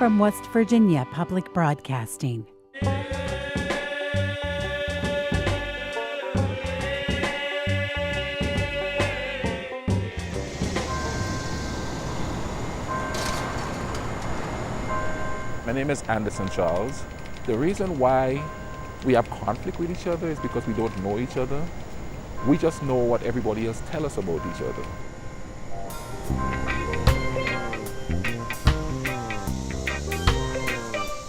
from West Virginia Public Broadcasting. My name is Anderson Charles. The reason why we have conflict with each other is because we don't know each other. We just know what everybody else tells us about each other.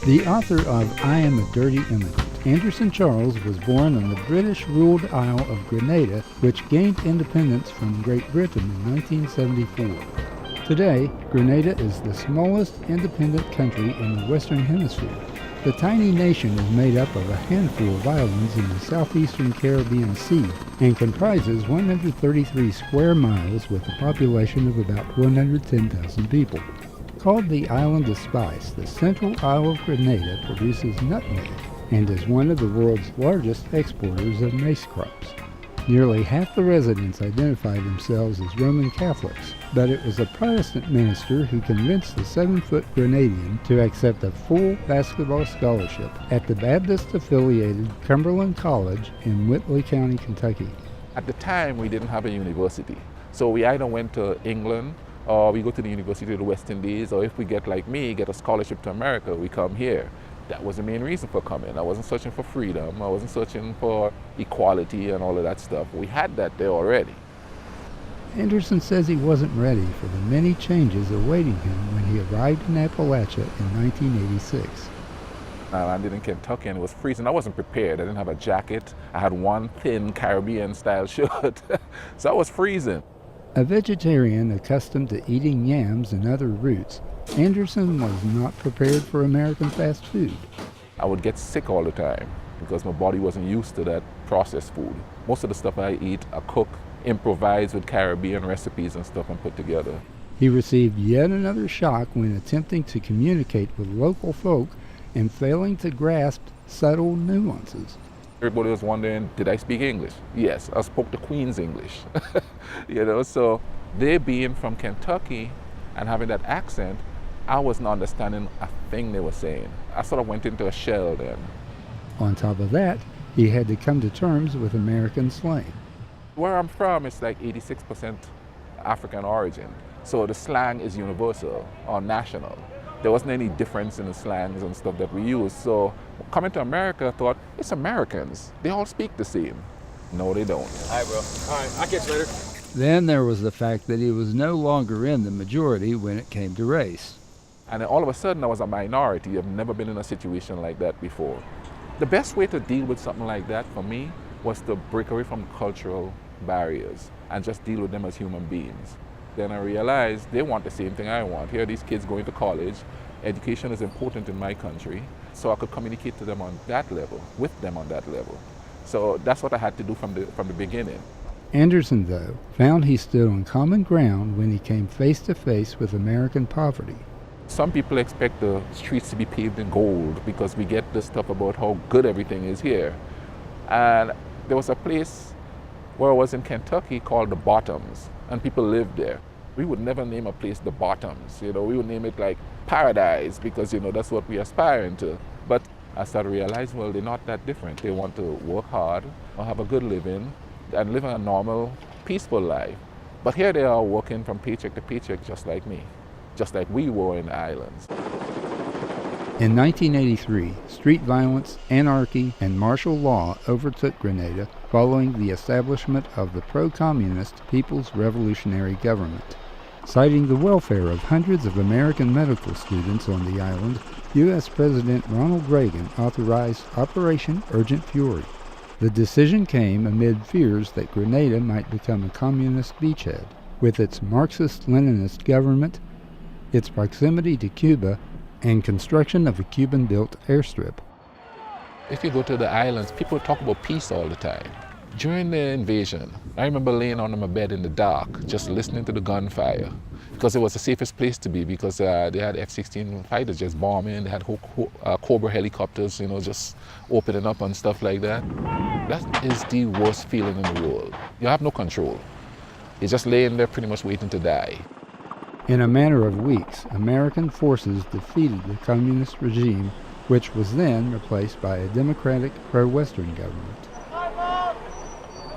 The author of I Am a Dirty Immigrant, Anderson Charles was born on the British-ruled Isle of Grenada, which gained independence from Great Britain in 1974. Today, Grenada is the smallest independent country in the Western Hemisphere. The tiny nation is made up of a handful of islands in the southeastern Caribbean Sea and comprises 133 square miles with a population of about 110,000 people. Called the Island of Spice, the central Isle of Grenada produces nutmeg and is one of the world's largest exporters of maize crops. Nearly half the residents identify themselves as Roman Catholics, but it was a Protestant minister who convinced the 7-foot Grenadian to accept a full basketball scholarship at the Baptist-affiliated Cumberland College in Whitley County, Kentucky. At the time, we didn't have a university. So we either went to England or we go to the University of the West Indies, or if we get like me, get a scholarship to America, we come here. That was the main reason for coming. I wasn't searching for freedom. I wasn't searching for equality and all of that stuff. We had that there already. Anderson says he wasn't ready for the many changes awaiting him when he arrived in Appalachia in 1986. I landed in Kentucky and it was freezing. I wasn't prepared. I didn't have a jacket. I had one thin Caribbean-style shirt. So I was freezing. A vegetarian accustomed to eating yams and other roots, Anderson was not prepared for American fast food. I would get sick all the time because my body wasn't used to that processed food. Most of the stuff I eat, I cook, improvise with Caribbean recipes and stuff and put together. He received yet another shock when attempting to communicate with local folk and failing to grasp subtle nuances. Everybody was wondering, did I speak English? Yes, I spoke the Queen's English. So they being from Kentucky and having that accent, I wasn't understanding a thing they were saying. I sort of went into a shell then. On top of that, he had to come to terms with American slang. Where I'm from, it's like 86% African origin. So the slang is universal or national. There wasn't any difference in the slangs and stuff that we use. So coming to America, I thought, it's Americans. They all speak the same. No, they don't. All right, bro. All right, I'll catch you later. Then there was the fact that he was no longer in the majority when it came to race. And then all of a sudden I was a minority. I've never been in a situation like that before. The best way to deal with something like that for me was to break away from cultural barriers and just deal with them as human beings. Then I realized they want the same thing I want. Here are these kids going to college. Education is important in my country. So I could communicate to them on that level, with them on that level. So that's what I had to do from the beginning. Anderson, though, found he stood on common ground when he came face to face with American poverty. Some people expect the streets to be paved in gold because we get this stuff about how good everything is here. And there was a place where I was in Kentucky called the Bottoms, and people lived there. We would never name a place the Bottoms, we would name it like Paradise because, that's what we're aspiring to. But I started realizing, well, they're not that different. They want to work hard or have a good living and live a normal, peaceful life. But here they are working from paycheck to paycheck just like me, just like we were in the islands. In 1983, street violence, anarchy, and martial law overtook Grenada following the establishment of the pro-communist People's Revolutionary Government. Citing the welfare of hundreds of American medical students on the island, U.S. President Ronald Reagan authorized Operation Urgent Fury. The decision came amid fears that Grenada might become a communist beachhead. With its Marxist-Leninist government, its proximity to Cuba, and construction of a Cuban-built airstrip. If you go to the islands, people talk about peace all the time. During the invasion, I remember laying on my bed in the dark, just listening to the gunfire, because it was the safest place to be, because they had F-16 fighters just bombing, they had Cobra helicopters, just opening up and stuff like that. That is the worst feeling in the world. You have no control. You're just laying there pretty much waiting to die. In a matter of weeks, American forces defeated the communist regime, which was then replaced by a democratic pro-Western government.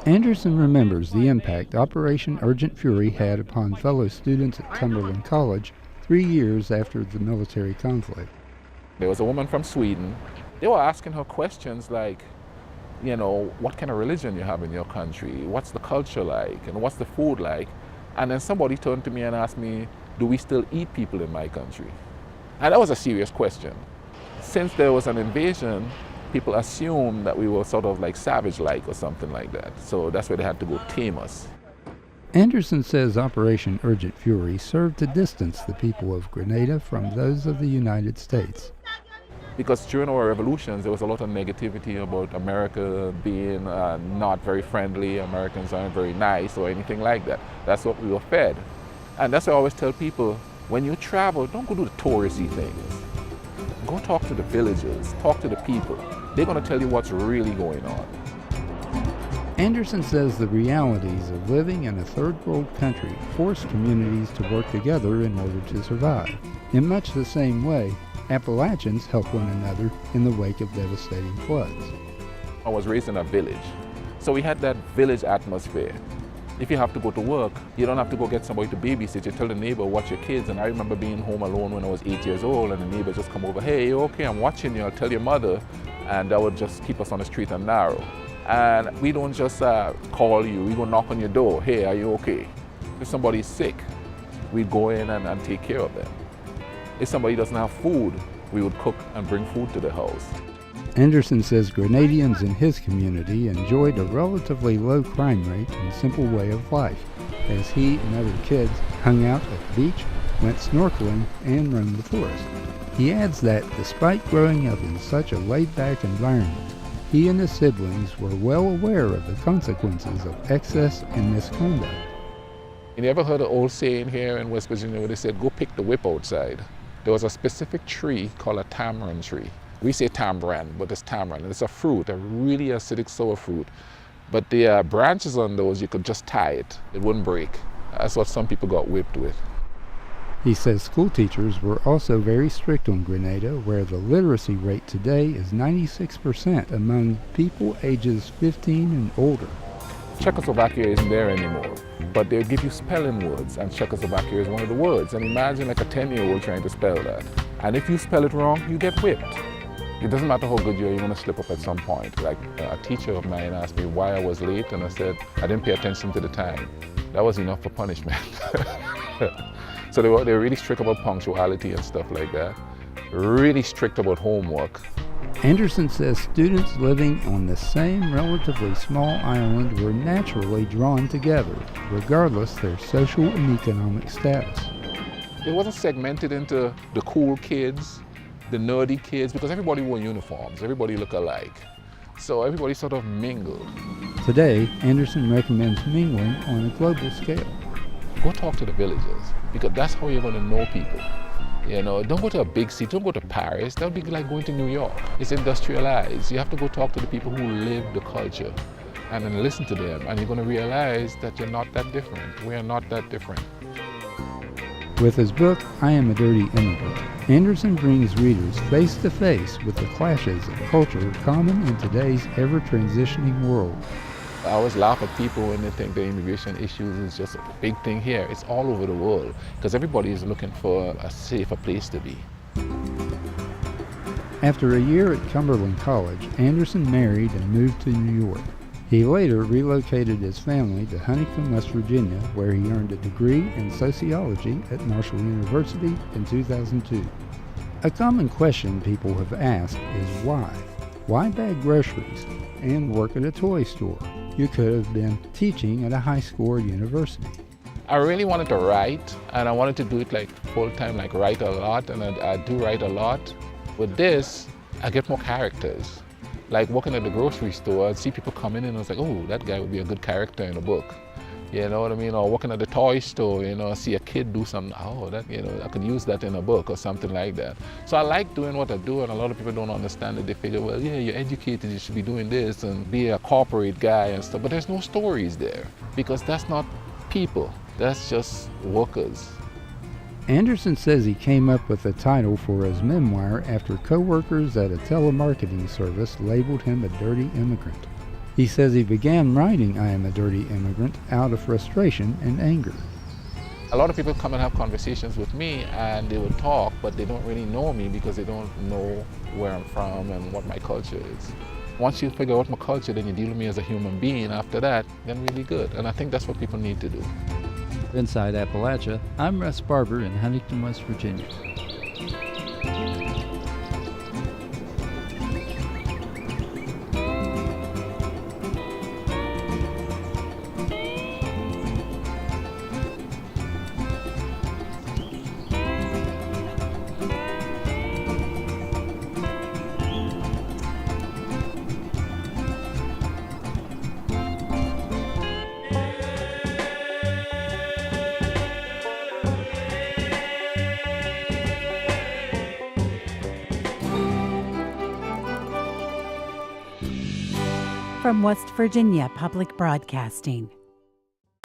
Anderson remembers the impact Operation Urgent Fury had upon fellow students at Cumberland College 3 years after the military conflict. There was a woman from Sweden. They were asking her questions like, what kind of religion you have in your country? What's the culture like? And what's the food like? And then somebody turned to me and asked me, do we still eat people in my country? And that was a serious question. Since there was an invasion, people assumed that we were sort of like savage-like or something like that. So that's why they had to go tame us. Anderson says Operation Urgent Fury served to distance the people of Grenada from those of the United States. Because during our revolutions, there was a lot of negativity about America being not very friendly, Americans aren't very nice or anything like that. That's what we were fed. And that's why I always tell people, when you travel, don't go do the touristy things. Go talk to the villagers, talk to the people. They're going to tell you what's really going on. Anderson says the realities of living in a third world country force communities to work together in order to survive. In much the same way, Appalachians help one another in the wake of devastating floods. I was raised in a village, so we had that village atmosphere. If you have to go to work, you don't have to go get somebody to babysit. You tell the neighbor, watch your kids. And I remember being home alone when I was 8 years old, and the neighbor just come over, hey, you okay, I'm watching you, I'll tell your mother. And that would just keep us on the street and narrow. And we don't just call you, we go knock on your door, hey, are you okay? If somebody's sick, we'd go in and take care of them. If somebody doesn't have food, we would cook and bring food to the house. Anderson says Grenadians in his community enjoyed a relatively low crime rate and simple way of life, as he and other kids hung out at the beach, went snorkeling, and roamed the forest. He adds that despite growing up in such a laid-back environment, he and his siblings were well aware of the consequences of excess and misconduct. You ever heard an old saying here in West Virginia where they said, go pick the whip outside? There was a specific tree called a tamarind tree. We say tamarind, but it's tamarind. It's a fruit, a really acidic sour fruit. But the branches on those, you could just tie it. It wouldn't break. That's what some people got whipped with. He says school teachers were also very strict on Grenada, where the literacy rate today is 96% among people ages 15 and older. Czechoslovakia isn't there anymore, but they'll give you spelling words, and Czechoslovakia is one of the words. And imagine like a 10-year-old trying to spell that. And if you spell it wrong, you get whipped. It doesn't matter how good you are, you're going to slip up at some point. Like a teacher of mine asked me why I was late, and I said I didn't pay attention to the time. That was enough for punishment. So they were really strict about punctuality and stuff like that. Really strict about homework. Anderson says students living on the same relatively small island were naturally drawn together, regardless their social and economic status. It wasn't segmented into the cool kids, the nerdy kids, because everybody wore uniforms, everybody looked alike. So everybody sort of mingled. Today, Anderson recommends mingling on a global scale. Go talk to the villagers, because that's how you're going to know people. Don't go to a big city, don't go to Paris. That would be like going to New York. It's industrialized. You have to go talk to the people who live the culture and then listen to them, and you're going to realize that you're not that different. We are not that different. With his book, I Am a Dirty Immigrant, Anderson brings readers face to face with the clashes of culture common in today's ever-transitioning world. I always laugh at people when they think the immigration issues is just a big thing here. It's all over the world, because everybody is looking for a safer place to be. After a year at Cumberland College, Anderson married and moved to New York. He later relocated his family to Huntington, West Virginia, where he earned a degree in sociology at Marshall University in 2002. A common question people have asked is why? Why bag groceries and work at a toy store? You could have been teaching at a high school or university. I really wanted to write, and I wanted to do it like full-time, like write a lot, and I do write a lot. With this, I get more characters. Like working at the grocery store, I'd see people come in and I was like, oh, that guy would be a good character in a book. You know what I mean? Or working at the toy store, I see a kid do something, oh, that, I could use that in a book or something like that. So I like doing what I do, and a lot of people don't understand it. They figure, well, yeah, you're educated, you should be doing this and be a corporate guy and stuff, but there's no stories there, because that's not people, that's just workers. Anderson says he came up with the title for his memoir after co-workers at a telemarketing service labeled him a dirty immigrant. He says he began writing I Am a Dirty Immigrant out of frustration and anger. A lot of people come and have conversations with me and they will talk, but they don't really know me because they don't know where I'm from and what my culture is. Once you figure out my culture, then you deal with me as a human being. After that, then really good. And I think that's what people need to do. Inside Appalachia, I'm Russ Barbour in Huntington, West Virginia. From West Virginia Public Broadcasting.